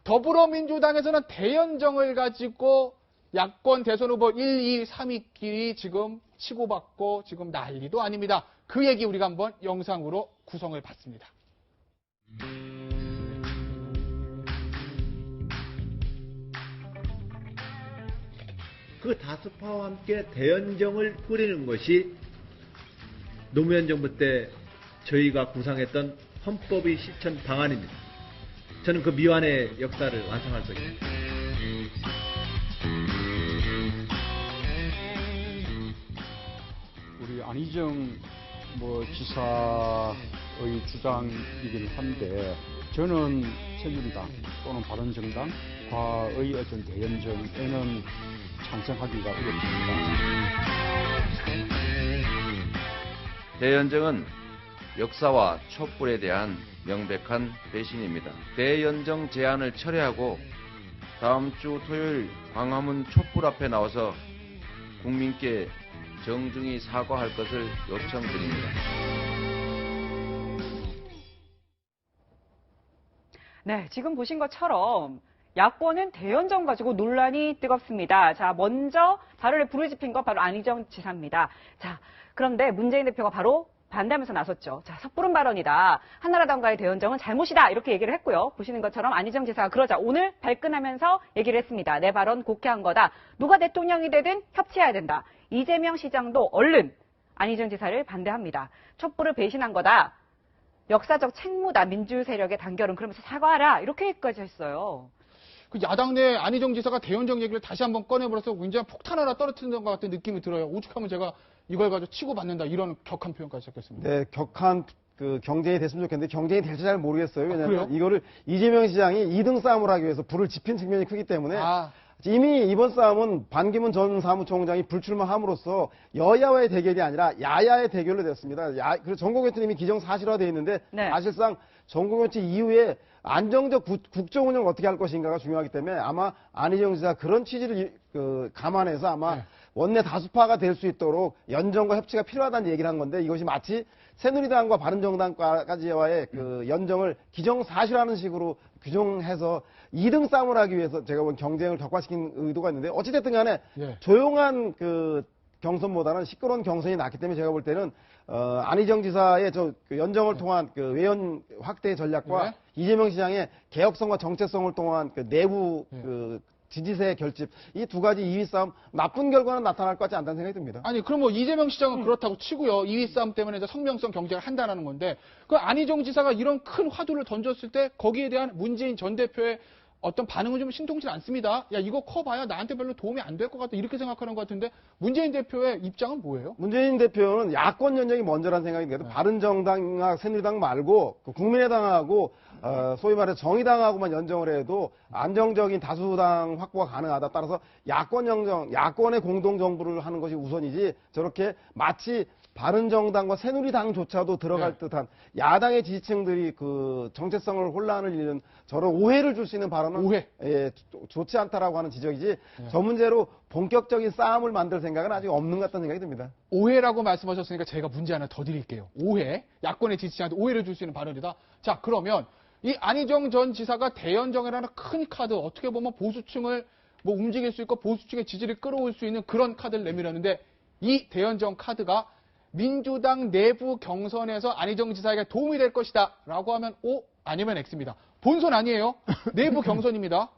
더불어민주당에서는 대연정을 가지고 야권 대선 후보 1, 2, 3위끼리 지금 치고받고 지금 난리도 아닙니다. 그 얘기 우리가 한번 영상으로 구성을 봤습니다. 그 다수파와 함께 대연정을 꾸리는 것이 노무현 정부 때 저희가 구상했던 헌법의 실천 방안입니다. 저는 그 미완의 역사를 완성할 것입니다. 우리 안희정 지사의 주장이긴 한데 저는 새누리당 또는 바른정당과의 어떤 대연정에는 찬성하기가 어렵습니다. 대연정은 역사와 촛불에 대한 명백한 배신입니다. 대연정 제안을 철회하고 다음 주 토요일 광화문 촛불 앞에 나와서 국민께 정중히 사과할 것을 요청드립니다. 네, 지금 보신 것처럼 야권은 대연정 가지고 논란이 뜨겁습니다. 자, 먼저 발언에 불을 지핀 거 바로 안희정 지사입니다. 자, 그런데 문재인 대표가 바로 반대하면서 나섰죠. 자, 섣부른 발언이다. 한나라당과의 대연정은 잘못이다. 이렇게 얘기를 했고요. 보시는 것처럼 안희정 지사가 그러자 오늘 발끈하면서 얘기를 했습니다. 내 발언 곡해한 거다. 누가 대통령이 되든 협치해야 된다. 이재명 시장도 얼른 안희정 지사를 반대합니다. 촛불을 배신한 거다. 역사적 책무다. 민주 세력의 단결은 그러면서 사과하라. 이렇게까지 했어요. 그 야당 내 안희정 지사가 대연정 얘기를 다시 한번 꺼내버려서 굉장히 폭탄 하나 떨어뜨리는 것 같은 느낌이 들어요. 오죽하면 제가 이걸 가지고 치고받는다 이런 격한 표현까지 했겠습니다. 네, 격한 그 경쟁이 됐으면 좋겠는데 경쟁이 될지 잘 모르겠어요. 왜냐하면 그래요? 이거를 이재명 시장이 2등 싸움을 하기 위해서 불을 지핀 측면이 크기 때문에 이미 이번 싸움은 반기문 전 사무총장이 불출마함으로써 여야와의 대결이 아니라 야야의 대결로 됐습니다. 그래서 전국교체는 이미 기정사실화되어 있는데 네. 사실상 전국교체 이후에 안정적 국정 운영을 어떻게 할 것인가가 중요하기 때문에 아마 안희정 지사 그런 취지를 감안해서 아마 네. 원내 다수파가 될 수 있도록 연정과 협치가 필요하다는 얘기를 한 건데 이것이 마치 새누리당과 바른정당까지와의 그 연정을 기정사실화하는 식으로 규정해서 2등 싸움을 하기 위해서 제가 본 경쟁을 격화시킨 의도가 있는데 어찌됐든 간에 조용한 그 경선보다는 시끄러운 경선이 낫기 때문에 제가 볼 때는 안희정 지사의 그 연정을 통한 그 외연 확대 전략과 이재명 시장의 개혁성과 정체성을 통한 그 내부 그 지지세 결집 이 두 가지 2위 싸움 나쁜 결과는 나타날 것 같지 않다는 생각이 듭니다. 아니 그럼 뭐 이재명 시장은 그렇다고 치고요. 2위 싸움 때문에 이제 성명성 경쟁을 한다는 건데 그 안희정 지사가 이런 큰 화두를 던졌을 때 거기에 대한 문재인 전 대표의 어떤 반응은 좀 신통치 않습니다. 야 이거 커봐야 나한테 별로 도움이 안 될 것 같다 이렇게 생각하는 것 같은데 문재인 대표의 입장은 뭐예요? 문재인 대표는 야권 연정이 먼저라는 생각이 들어요. 바른정당과 새누리당 말고 국민의당하고 소위 말해 정의당하고만 연정을 해도 안정적인 다수당 확보가 가능하다. 따라서 야권 연정, 야권의 공동정부를 하는 것이 우선이지 저렇게 마치 바른정당과 새누리당조차도 들어갈 듯한 야당의 지지층들이 그 정체성을 혼란을 일는 저런 오해를 줄 수 있는 발언은 좋지 않다라고 하는 지적이지 저 문제로 본격적인 싸움을 만들 생각은 아직 없는 것 같다는 생각이 듭니다. 오해라고 말씀하셨으니까 제가 문제 하나 더 드릴게요. 오해. 야권의 지지층한테 오해를 줄 수 있는 발언이다. 자 그러면 이 안희정 전 지사가 대연정이라는 큰 카드 어떻게 보면 보수층을 뭐 움직일 수 있고 보수층의 지지를 끌어올 수 있는 그런 카드를 내밀었는데 이 대연정 카드가 민주당 내부 경선에서 안희정 지사에게 도움이 될 것이다 라고 하면 O 아니면 X입니다. 본선 아니에요. 내부 경선입니다.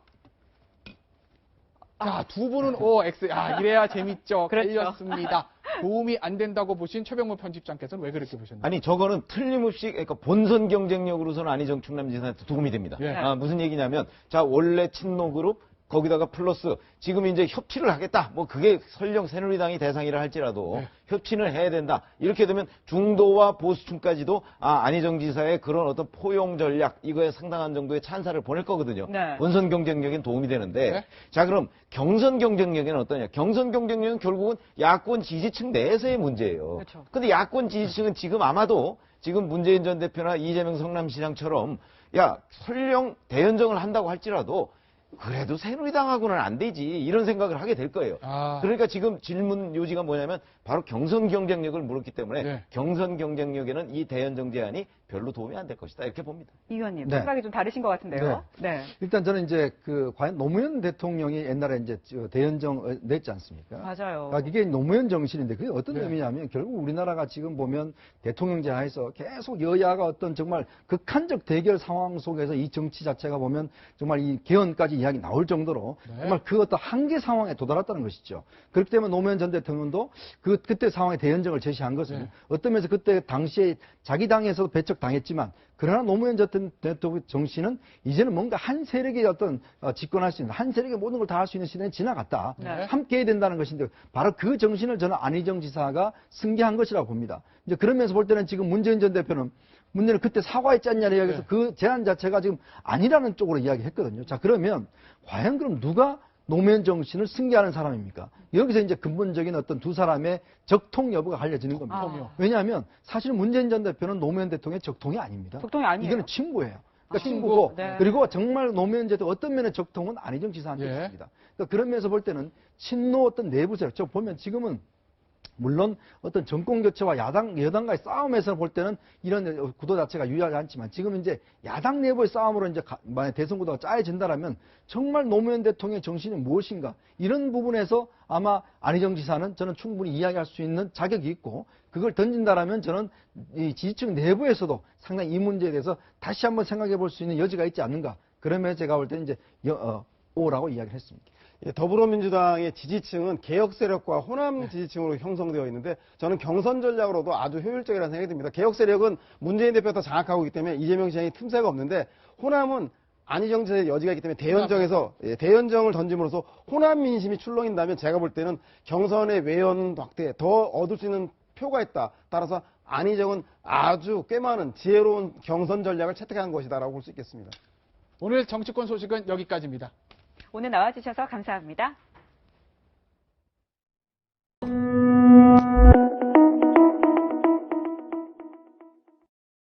자, 두 분은 O, X. 아, 이래야 재밌죠. 걸렸습니다. 도움이 안 된다고 보신 최병무 편집장께서는 왜 그렇게 보셨나요? 아니 저거는 틀림없이 그러니까 본선 경쟁력으로서는 안희정 충남지사한테 도움이 됩니다. 무슨 얘기냐면 자 원래 친노 그룹 거기다가 플러스 지금 이제 협치를 하겠다. 뭐 그게 설령 새누리당이 대상이라 할지라도 협치를 해야 된다. 이렇게 되면 중도와 보수층까지도 안희정 지사의 그런 어떤 포용 전략 이거에 상당한 정도의 찬사를 보낼 거거든요. 본선 경쟁력엔 도움이 되는데 자 그럼 경선 경쟁력에는 어떠냐? 경선 경쟁력은 결국은 야권 지지층 내에서의 문제예요. 근데 야권 지지층은 지금 아마도 지금 문재인 전 대표나 이재명 성남시장처럼 야 설령 대연정을 한다고 할지라도 그래도 새누리당하고는 안 되지 이런 생각을 하게 될 거예요. 그러니까 지금 질문 요지가 뭐냐면 바로 경선 경쟁력을 물었기 때문에 경선 경쟁력에는 이 대연정 제안이 별로 도움이 안 될 것이다 이렇게 봅니다. 이 의원님 네. 생각이 좀 다르신 것 같은데요. 네. 일단 저는 이제 과연 노무현 대통령이 옛날에 이제 대연정 냈지 않습니까? 맞아요. 그러니까 이게 노무현 정신인데 그게 어떤 네. 의미냐면 결국 우리나라가 지금 보면 대통령제 하에서 계속 여야가 어떤 정말 극한적 대결 상황 속에서 이 정치 자체가 보면 정말 이 개헌까지 이야기 나올 정도로 네. 정말 그 어떤 한계 상황에 도달했다는 것이죠. 그렇기 때문에 노무현 전 대통령도 그때 상황에 대연정을 제시한 것은 네. 어떤 면에서 그때 당시에 자기 당에서도 배척당했지만 그러나 노무현 전 대통령 정신은 이제는 뭔가 한 세력의 어떤 집권할 수 있는 한 세력의 모든 걸 다 할 수 있는 시대는 지나갔다. 네. 함께 해야 된다는 것인데 바로 그 정신을 저는 안희정 지사가 승계한 것이라고 봅니다. 이제 그러면서 볼 때는 지금 문재인 전 대표는 문제는 그때 사과했지 않냐는 이야기에서 네. 그 제안 자체가 지금 아니라는 쪽으로 이야기했거든요. 자, 그러면 과연 그럼 누가 노무현 정신을 승계하는 사람입니까? 여기서 이제 근본적인 어떤 두 사람의 적통 여부가 갈려지는 겁니다. 적통이요. 왜냐하면 사실 문재인 전 대표는 노무현 대통령의 적통이 아닙니다. 적통이 아니에요. 이거는 친구예요. 그러니까 친구. 친구고 네. 그리고 정말 노무현 전 대통령 어떤 면의 적통은 안희정 지사한테 예. 있습니다. 그러니까 그런 면에서 볼 때는 친노 어떤 내부 세력, 저 보면 지금은 물론 어떤 정권 교체와 여당과의 싸움에서 볼 때는 이런 구도 자체가 유효하지 않지만 지금 이제 야당 내부의 싸움으로 이제 만약 대선 구도가 짜여진다라면 정말 노무현 대통령의 정신이 무엇인가 이런 부분에서 아마 안희정 지사는 저는 충분히 이야기할 수 있는 자격이 있고 그걸 던진다라면 저는 이 지지층 내부에서도 상당히 이 문제에 대해서 다시 한번 생각해 볼 수 있는 여지가 있지 않는가. 그러면 제가 볼 때는 이제 오라고 이야기를 했습니다. 예, 더불어민주당의 지지층은 개혁 세력과 호남 지지층으로 형성되어 있는데 저는 경선 전략으로도 아주 효율적이라는 생각이 듭니다. 개혁 세력은 문재인 대표가 더 장악하고 있기 때문에 이재명 시장이 틈새가 없는데 호남은 안희정 지사의 여지가 있기 때문에 대연정에서 대연정을 던짐으로써 호남 민심이 출렁인다면 제가 볼 때는 경선의 외연 확대 더 얻을 수 있는 표가 있다. 따라서 안희정은 아주 꽤 많은 지혜로운 경선 전략을 채택한 것이다라고 볼 수 있겠습니다. 오늘 정치권 소식은 여기까지입니다. 오늘 나와주셔서 감사합니다.